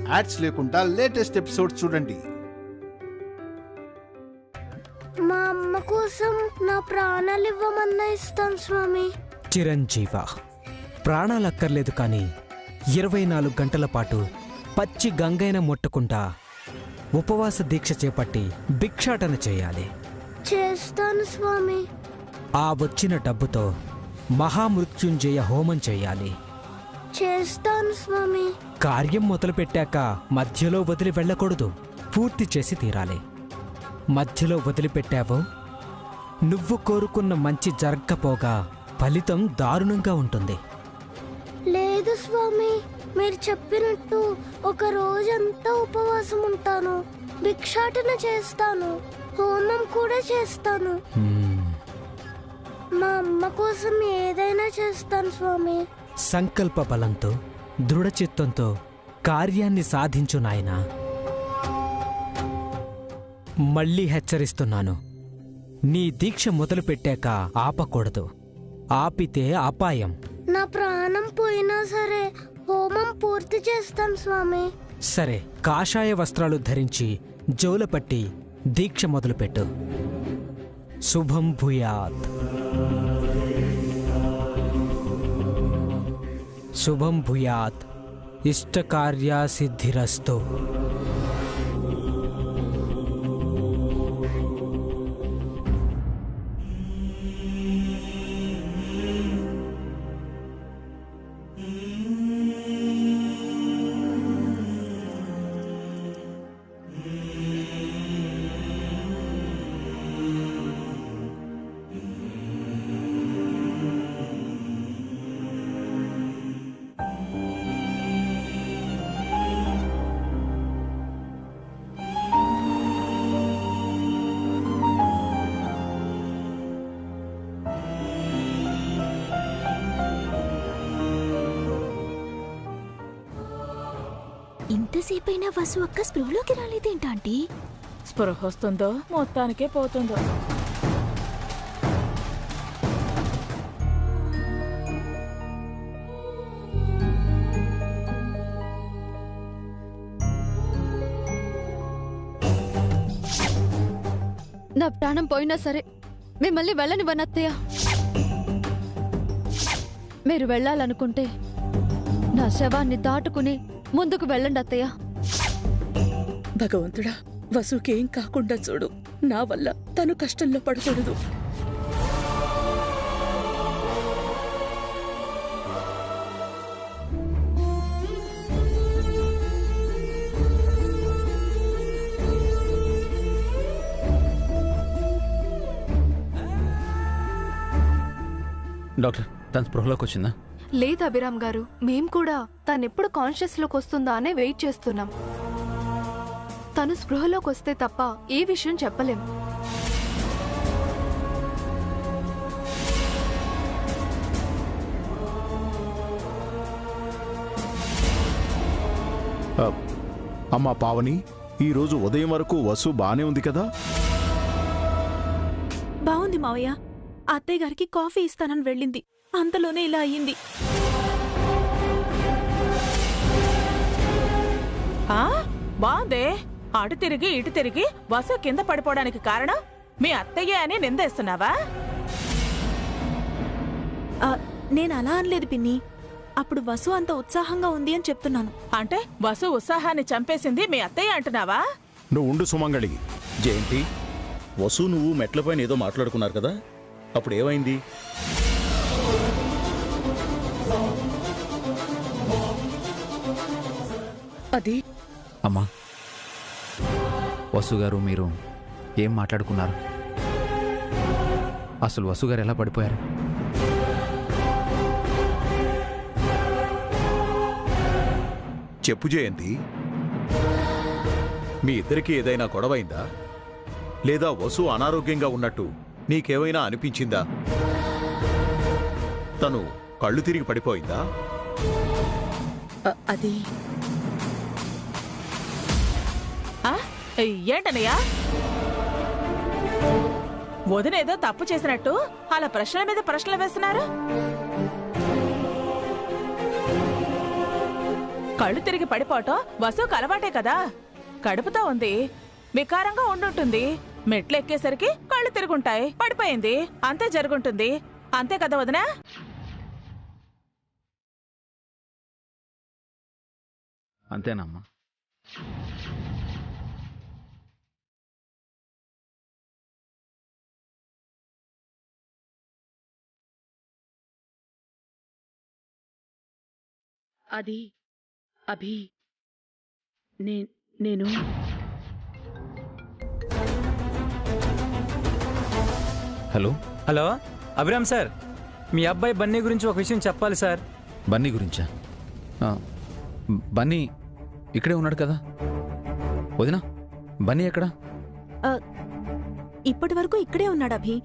Ads లేకుండా latest episode చూడండి. మా అమ్మ కోసం నా ప్రాణాలు ఇవ్వమన్నా ఇస్తాను స్వామి. చిరంజీవ, ప్రాణాలక్కర్లేదు కానీ 24 గంటల పాటు పచ్చి గంగైన ముట్టకుండా ఉపవాస దీక్ష చేపట్టి భిక్షాటన చేయాలి. చేస్తాను స్వామి. ఆ వచ్చిన డబ్బుతో మహామృత్యుంజయ హోమం చేయాలి. చేస్తాను స్వామి. కార్యం మొదలుపెట్టాక మధ్యలో వదిలి వెళ్ళకూడదు, పూర్తి చేసి తీరాలి. మధ్యలో వదిలిపెట్టావో నువ్వు కోరుకున్న మంచి జరగకపోగా ఫలితం దారుణంగా ఉంటుంది. లేదు స్వామి, మీరు చెప్పినట్టు ఒక రోజంతా ఉపవాసం ఉంటాను, భిక్షాటన చేస్తాను, హోమం కూడా చేస్తాను. మా అమ్మ కోసం ఏదైనా చేస్తాను స్వామి. సంకల్ప బలంతో దృఢచిత్తంతో కార్యాన్ని సాధించు నాయనా. మళ్ళీ హెచ్చరిస్తున్నాను, నీ దీక్ష మొదలుపెట్టాక ఆపకూడదు. ఆపితే అపాయం. నా ప్రాణం పోయినా సరే హోమం పూర్తి చేస్తాను స్వామి. సరే, కాషాయ వస్త్రాలు ధరించి జోలపట్టి దీక్ష మొదలుపెట్టు. శుభం భూయాత్. శుభం భూయాత్. ఇష్టకార్య సిద్ధిరస్తు. ఇంతసేపైనా వసు అక్క స్పృహలోకి రాలేదేంటాంటీ? స్పృహ వస్తుందో మొత్తానికే పోతుందో. నా ప్రాణం పోయినా సరే మిమ్మల్ని వెళ్ళనివ్వను అత్తయ్య. మీరు వెళ్ళాలనుకుంటే నా శవాన్ని దాటుకుని ముందుకు వెళ్ళండి అత్తయ్య. భగవంతుడా, వసుకేం కాకుండా చూడు. నా వల్ల తను కష్టంలో పడకూడదు. డాక్టర్, తన స్పృహలోకి వచ్చిందా? లేదు అభిరామ్ గారు, మేం కూడా తనెప్పుడు కాన్షియస్లోకి వస్తుందా అనే వెయిట్ చేస్తున్నాం. తను స్పృహలోకి వస్తే తప్ప ఏ విషయం చెప్పలేం. అమ్మా పావని, ఈరోజు ఉదయం వరకు వసు బానే ఉంది కదా? బాగుంది మావయ్య. అత్తయ్య గారికి కాఫీ ఇస్తానని వెళ్ళింది, అంతలోనే ఇలా అయ్యింది. బాగుందే. అటు తిరిగి ఇటు తిరిగి వసు కింద పడిపోవడానికి కారణం మీ అత్తయ్య అని నిందేస్తున్నావా? నేను అలా అనలేదు పిన్ని. అప్పుడు వసు అంత ఉత్సాహంగా ఉంది అని చెప్తున్నాను. అంటే వసు ఉత్సాహాన్ని చంపేసింది మీ అత్తయ్య అంటున్నావా? నువ్వు ఉండు సుమంగళి. జయంతి, వసు నువ్వు మెట్లపైన ఏదో మాట్లాడుకున్నారు కదా, అప్పుడు ఏమైంది? అది అమ్మా, వసుగారు మీరు ఏం మాట్లాడుకున్నారు? అసలు వసుగారు ఎలా పడిపోయారు? చెప్పు జయంతి, మీ ఇద్దరికి ఏదైనా గొడవైందా? లేదా వసు అనారోగ్యంగా ఉన్నట్టు నీకేమైనా అనిపించిందా? తను కళ్ళు తిరిగి పడిపోయిందా? అది ఏంటనయ్యా, వదినేదో తప్పు చేసినట్టు అలా ప్రశ్నల మీద ప్రశ్నలు వేస్తున్నారు? కళ్ళు తిరిగి పడిపోవటం వసుకు అలవాటే కదా. కడుపుతో ఉంది, వికారంగా ఉండుంటుంది. మెట్లు ఎక్కేసరికి కళ్ళు తిరుగుంటాయి, పడిపోయింది. అంతే జరుగుంటుంది. అంతే కదా వదినా? అంతేనమ్మా. అది అభి నేను హలో హలో అభిరామ్ సార్, మీ అబ్బాయి బన్నీ గురించి ఒక విషయం చెప్పాలి సార్. బన్నీ గురించా? ఆ, బన్నీ ఇక్కడే ఉన్నాడు కదా. వదినా, బన్నీ ఎక్కడా? ఇప్పటి వరకు ఇక్కడే ఉన్నాడు అభి.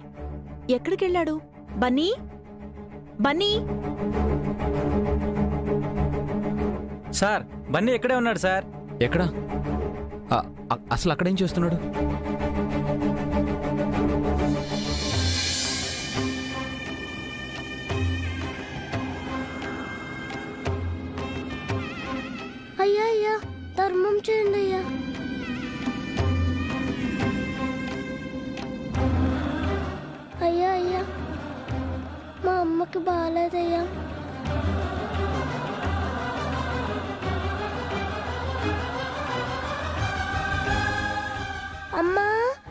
ఎక్కడికి వెళ్ళాడు? బన్నీ బన్నీ సార్, బన్నీ ఎక్కడే ఉన్నాడు సార్. ఎక్కడా? అసలు అక్కడేం చేస్తున్నాడు? అయ్యా అయ్యా, ధర్మం చేయండి అయ్యా. అయ్యా అయ్యా, మా అమ్మకి బాగాలేదయ్యా. అమ్మా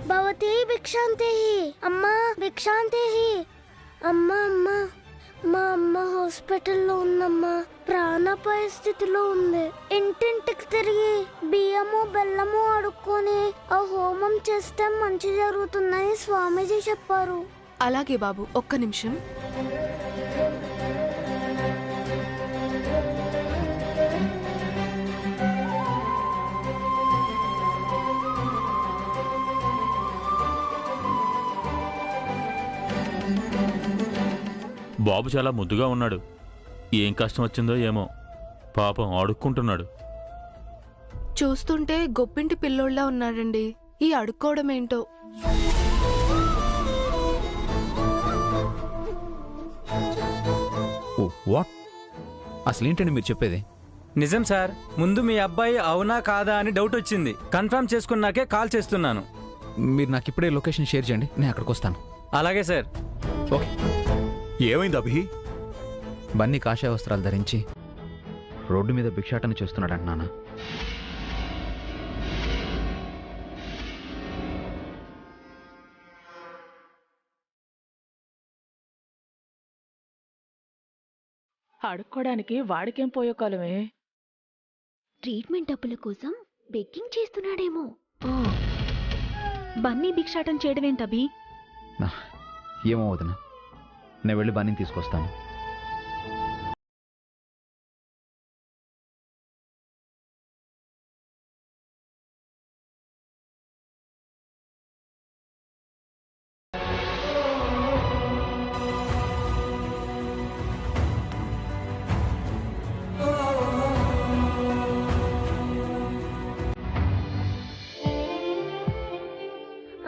భవతి భిక్షాంతి. అమ్మా భిక్షాంతి. అమ్మా అమ్మా, మా అమ్మ హాస్పిటల్లో ఉందమ్మా. ప్రాణాపాయ స్థితిలో ఉంది. ఇంటింటికి తిరిగి బియ్యము బెల్లము అడుక్కొని ఆ హోమం చేస్తే మంచి జరుగుతుందని స్వామీజీ చెప్పారు. అలాగే బాబు, ఒక్క నిమిషం. బాబు చాలా ముద్దుగా ఉన్నాడు. ఏం కష్టం వచ్చిందో ఏమో, పాపం అడుక్కుంటున్నాడు. చూస్తుంటే గొప్పింటి పిల్లోళ్ళ ఉన్నాడండి. ఈ అడుక్కోవడం ఏంటో. వాట్? అసలేంటండి మీరు చెప్పేది? నిజం సార్, ముందు మీ అబ్బాయి అవునా కాదా అని డౌట్ వచ్చింది. కన్ఫర్మ్ చేసుకున్నాకే కాల్ చేస్తున్నాను. మీరు నాకు ఇప్పుడే లొకేషన్ షేర్ చేయండి, నేను అక్కడికి వస్తాను. అలాగే సార్. ఓకే. ఏమైంది అభి? బన్నీ కాషాయ వస్త్రాలు ధరించి రోడ్డు మీద భిక్షాటన చేస్తున్నాడంట నాన్న. అడుక్కోడానికి వాడికేం పోయే కాలమే. ట్రీట్మెంట్ డబ్బుల కోసం బెగ్గింగ్ చేస్తున్నాడేమో. బన్నీ భిక్షాటం చేయడం ఏంటభి? ఏమో వదినా, నేను వెళ్ళి బన్నీని తీసుకొస్తాను.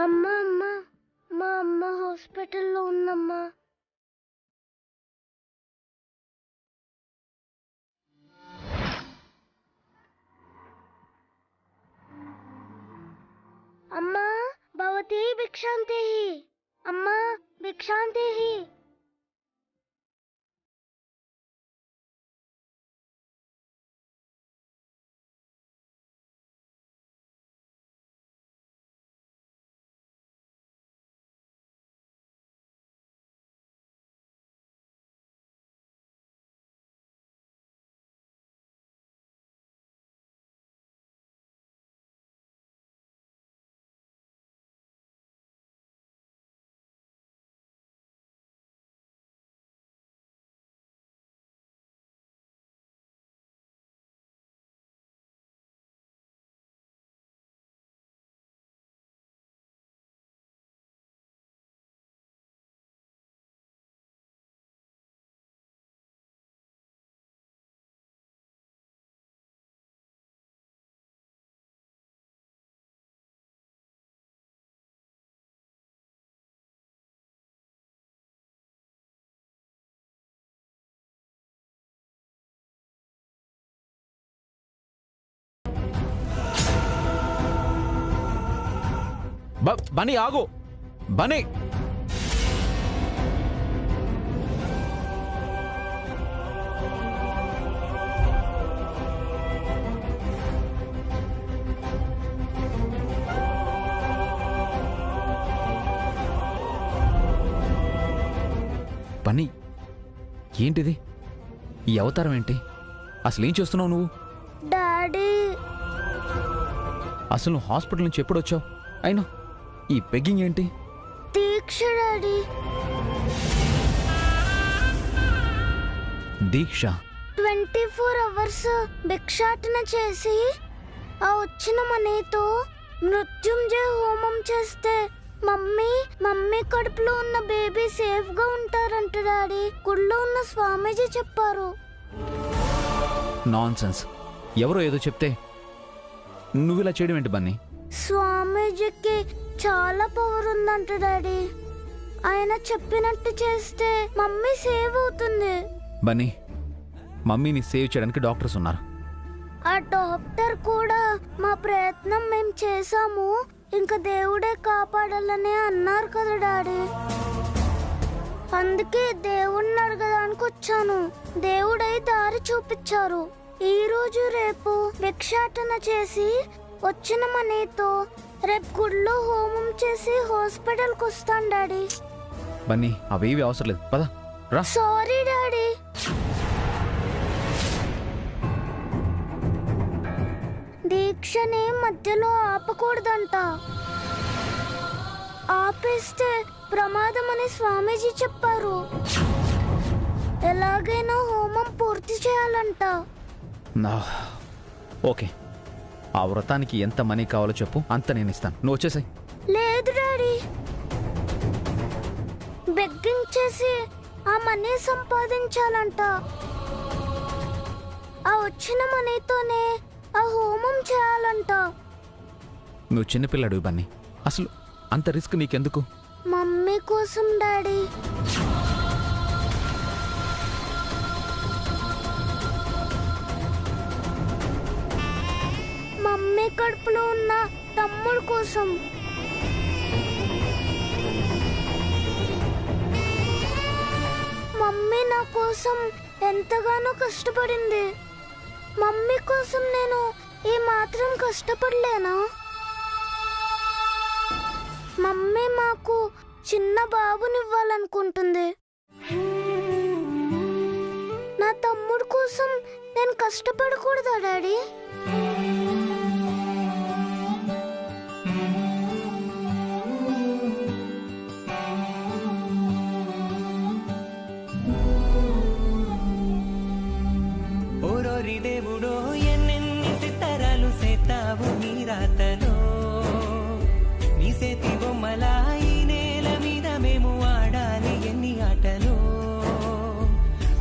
అమ్మా అమ్మా, మా అమ్మ హాస్పిటల్లో ఉందమ్మా. అమ్మా భవతి భిక్షాంతి. అమ్మా భిక్షాంతి. బన్నీ ఆగు, బన్నీ. బన్నీ, ఏంటిది? ఈ అవతారం ఏంటి? అసలు ఏం చేస్తున్నావు నువ్వు? డాడీ, అసలు నువ్వు హాస్పిటల్ నుంచి ఎప్పుడు వచ్చావు? అయినా ఈ పెగ్గింగ్ ఏంటి? దీక్ష డాడీ. దీక్ష? 24 అవర్స్ భిక్షాటన చేసి ఆ వచ్చిన మనీతో మృత్యుంజయ హోమం చేస్తే మమ్మీ కడుపులో ఉన్న బేబీ సేఫ్ గా ఉంటారంట డాడీ. గుళ్ళో ఉన్న స్వామీజీ చెప్పారు. నాన్సెన్స్. ఎవరో ఏదో చెప్తే నువ్వు ఇలా చేయడం ఏంటి బన్నీ? స్వామీజీకి చాలా పవర్ ఉందంట డాడీ. ఆయన చెప్పినట్టు చేస్తే మమ్మీ సేవ్ అవుతుంది. బన్నీ, మమ్మీని సేవ్ చేయడానికి డాక్టర్స్ ఉన్నారు. ఆ డాక్టర్ కూడా మా ప్రయత్నం మేము చేసాము, ఇంకా దేవుడే కాపాడాలని అన్నారు కదా డాడీ. అందుకే దేవుడిని అడగడానికి వచ్చాను. దేవుడై దారి చూపించారు. ఈ రోజు రేపు భిక్షాటన చేసి వచ్చిన మనీతో రేపు గుడిలో హోమం చేసి హాస్పిటల్కి వస్తాను డాడీ. బన్నీ, అవేవి అవసరం లేదు, పద రా. Sorry daddy. దీక్షని మధ్యలో ఆపకూడదంట. ఆపేస్తే ప్రమాదం అని స్వామీజీ చెప్పారు. ఎలాగైనా హోమం పూర్తి చేయాలంట. ఓకే, ఆ వ్రతానికి ఎంత మనీ కావాలో చెప్పు, అంత నేను ఇస్తాను. నువ్వు వచ్చేసాయి. లేదు డాడీ, బెగ్గింగ్ చేసి ఆ మనీ సంపాదించాలంట. ఆ వచ్చిన మనీతోనే ఆ హోమం చేయాలంట. నువ్వు చిన్నపిల్లాడు బన్నీ, అసలు అంత రిస్క్ నీకెందుకు? మమ్మీ కోసం డాడీ. మమ్మీ కడుపులో ఉన్న తమ్ముడు కోసం. మమ్మీ నా కోసం ఎంతగానో కష్టపడింది. మమ్మీ కోసం నేను ఈ మాత్రం కష్టపడలేనా? మమ్మీ మాకు చిన్న బాబునివ్వాలనుకుంటుంది. నా తమ్ముడు కోసం నేను కష్టపడకూడదా డాడీ? ఓరోరి దేవుడో ఎన్నెన్ని సితారాలు సేతావు నీ రాతలో. నీ సేతి బొమ్మలా ఈ నేల మీద మేము ఆడాలి ఎన్ని ఆటలో.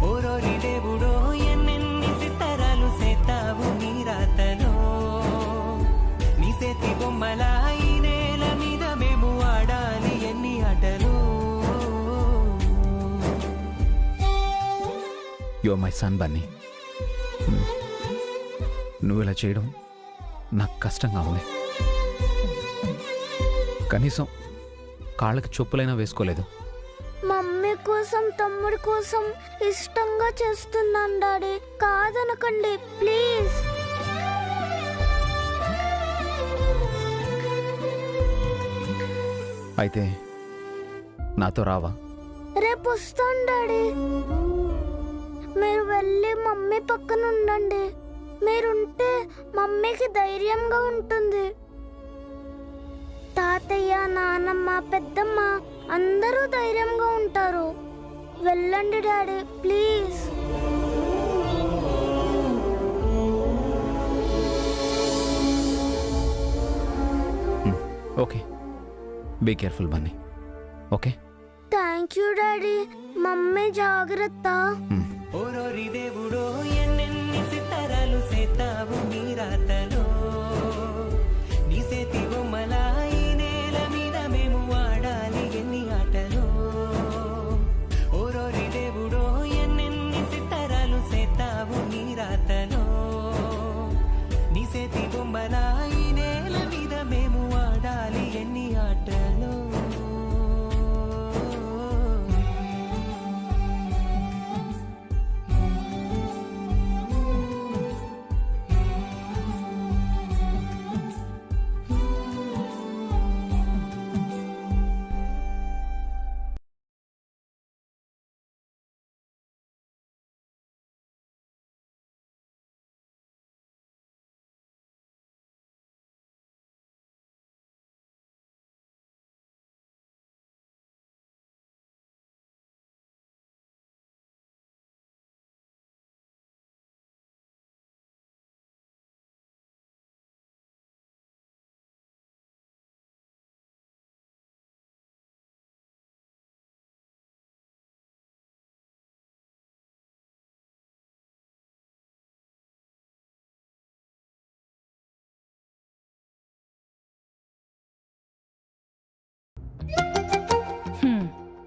ఓరోరి దేవుడో ఎన్నెన్ని సితారాలు సేతావు నీ రాతలో. నీ సేతి బొమ్మలా ఈ నేల మీద మేము ఆడాలి ఎన్ని ఆటలో. You are my son Bunny. నువ్వు ఇలా చేయడం నాకు కష్టంగా ఉంది. కనీసం కాళ్ళకి చెప్పులైనా వేసుకోలేదు. మమ్మీ కోసం తమ్ముడి కోసం ఇష్టంగా చేస్తున్నాను డాడీ, కాదనకండి ప్లీజ్. అయితే నాతో రావా? రేపు వస్తాను డాడీ. మీరు వెళ్ళి మమ్మీ పక్కన ఉండండి. మీరుంటే మమ్మీకి ధైర్యంగా ఉంటుంది. తాతయ్య, నానమ్మ, పెద్దమ్మ అందరూ ధైర్యంగా ఉంటారు. వెళ్ళండి daddy please. Okay, be careful Bunny. Okay, thank you daddy. Mummy జాగ్రత్త. ఓరోరి దేవుడో ఎన్నెన్ని సితారాలు సేతావు నీ రాతలో. నీ సేతి బొమ్మలా ఈ నేల మీద మేము ఆడాలి ఎన్ని ఆటలో. ఓరోరి దేవుడో ఎన్నెన్ని సితారాలు సేతావు నీ రాతలో. నీ సేతి బొమ్మలా ఈ నేల మీద మేము ఆడాలి ఎన్ని ఆటలో.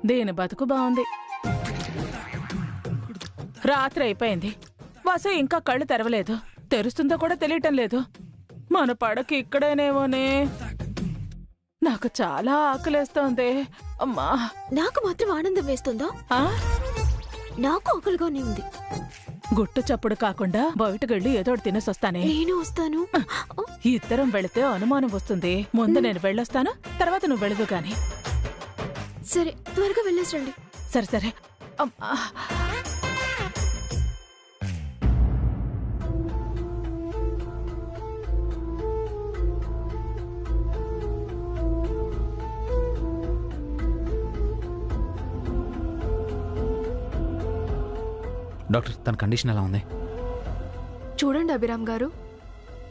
దీని బతుకు బాగుంది. రాత్రి అయిపోయింది, వసు ఇంకా కళ్ళు తెరవలేదు. తెరుస్తుందో కూడా తెలియటం లేదు. మన పడక ఇక్కడేనేమోనే. నాకు చాలా ఆకలేస్తోంది. అమ్మా, నాకు మాత్రం ఆనందం వేస్తుందా? నాకు ఆకలిగానే ఉంది. గుట్టు చప్పుడు కాకుండా బయటకెళ్ళి ఏదో తినేసొస్తానే. నేను వస్తాను. ఇద్దరం వెళితే అనుమానం వస్తుంది. ముందు నేను వెళ్ళొస్తాను, తర్వాత నువ్వు వెళదు గాని. సరే, త్వరగా వెళ్ళేసండి. సరే సరే. అమ్మా, డాక్టర్, తన కండిషన్ ఎలా ఉంది? చూడండి అభిరామ్ గారు,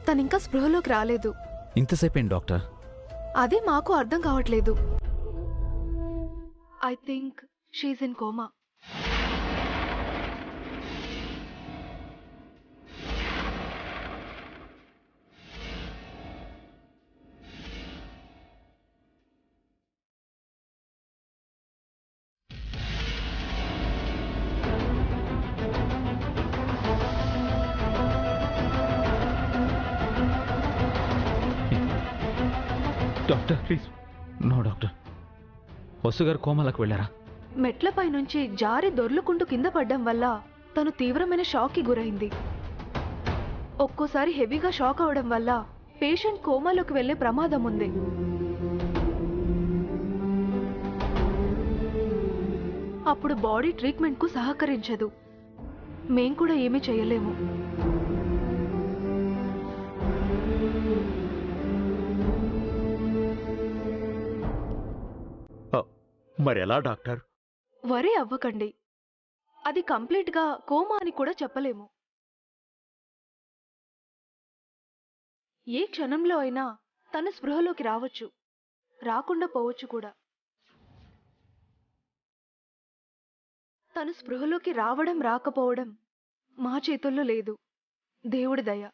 తనింకా స్పృహలోకి రాలేదు. ఇంతసేపు ఏంటి డాక్టర్? అదే మాకు అర్థం కావట్లేదు. I think she in coma. Doctor please. No doctor, Vasu గారు కోమాలకు వెళ్ళారా? మెట్లపై నుంచి జారి దొర్లుకుంటూ కింద పడ్డం వల్ల తను తీవ్రమైన షాక్కి గురైంది. ఒక్కోసారి హెవీగా షాక్ అవడం వల్ల పేషెంట్ కోమాలోకి వెళ్లే ప్రమాదం ఉంది. అప్పుడు బాడీ ట్రీట్మెంట్కు సహకరించదు. మేం కూడా ఏమీ చేయలేము. మరి ఎలా డాక్టర్? వరీ అవ్వకండి, అది కంప్లీట్గా కోమా అని కూడా చెప్పలేము. ఏ క్షణంలో అయినా తన స్పృహలోకి రావచ్చు, రాకుండా పోవచ్చు కూడా. తన స్పృహలోకి రావడం రాకపోవడం మా చేతుల్లో లేదు, దేవుడి దయ.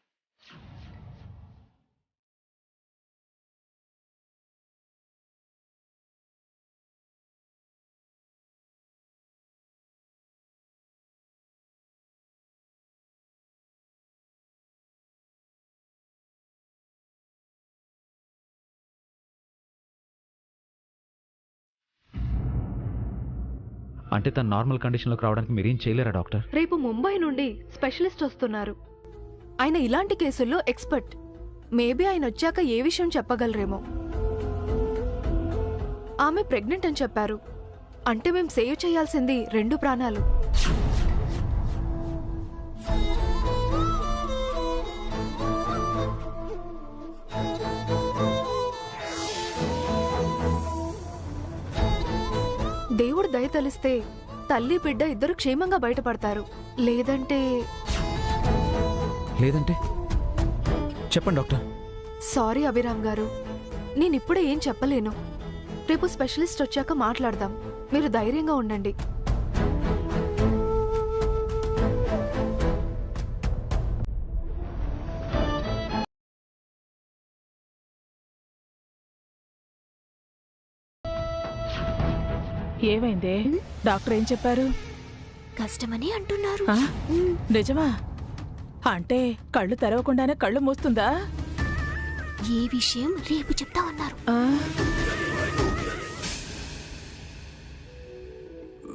అంటే తన నార్మల్ కండిషన్లోకి రావడానికి మీరేం చేయలేరా డాక్టర్? రేపు ముంబై నుండి స్పెషలిస్ట్ వస్తున్నారు. ఆయన ఇలాంటి కేసుల్లో ఎక్స్పర్ట్. మేబీ ఆయన వచ్చాక ఏ విషయం చెప్పగలరేమో. ఆమె ప్రెగ్నెంట్ అని చెప్పారు. అంటే మేం సేవ్ చేయాల్సింది 2 ప్రాణాలు. దేవుడు దయ తలిస్తే తల్లి బిడ్డ ఇద్దరు క్షేమంగా బయటపడతారు. లేదంటే చెప్పండి డాక్టర్. సారీ అభిరామ్ గారు, నేనిప్పుడే ఏం చెప్పలేను. రేపు స్పెషలిస్ట్ వచ్చాక మాట్లాడదాం. మీరు ధైర్యంగా ఉండండి. ఏమైందే? డాక్టర్ ఏం చెప్పారు? కష్టమని అంటున్నారు. నిజమా? అంటే కళ్ళు తెరవకుండానే కళ్ళు మూస్తుందా? ఏ విషయం రేపు చెప్తా ఉన్నారు.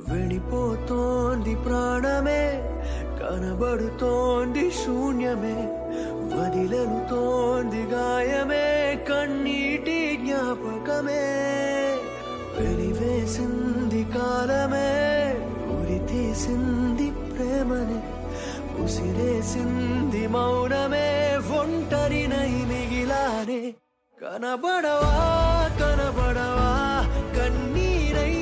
వెళ్ళిపోతోంది ప్రాణమే, కనబడుతోంది శూన్యమే, వదిలనుతోంది గాయమే, కన్నీటి జ్ఞాపకమే, వెలివేసింది కాలమే, ఉరి తీసింది ప్రేమనే, ఉసిరేసింది మౌనమే, ఒంటరినై మిగిలానే. కనబడవా కనబడవా కన్నీరై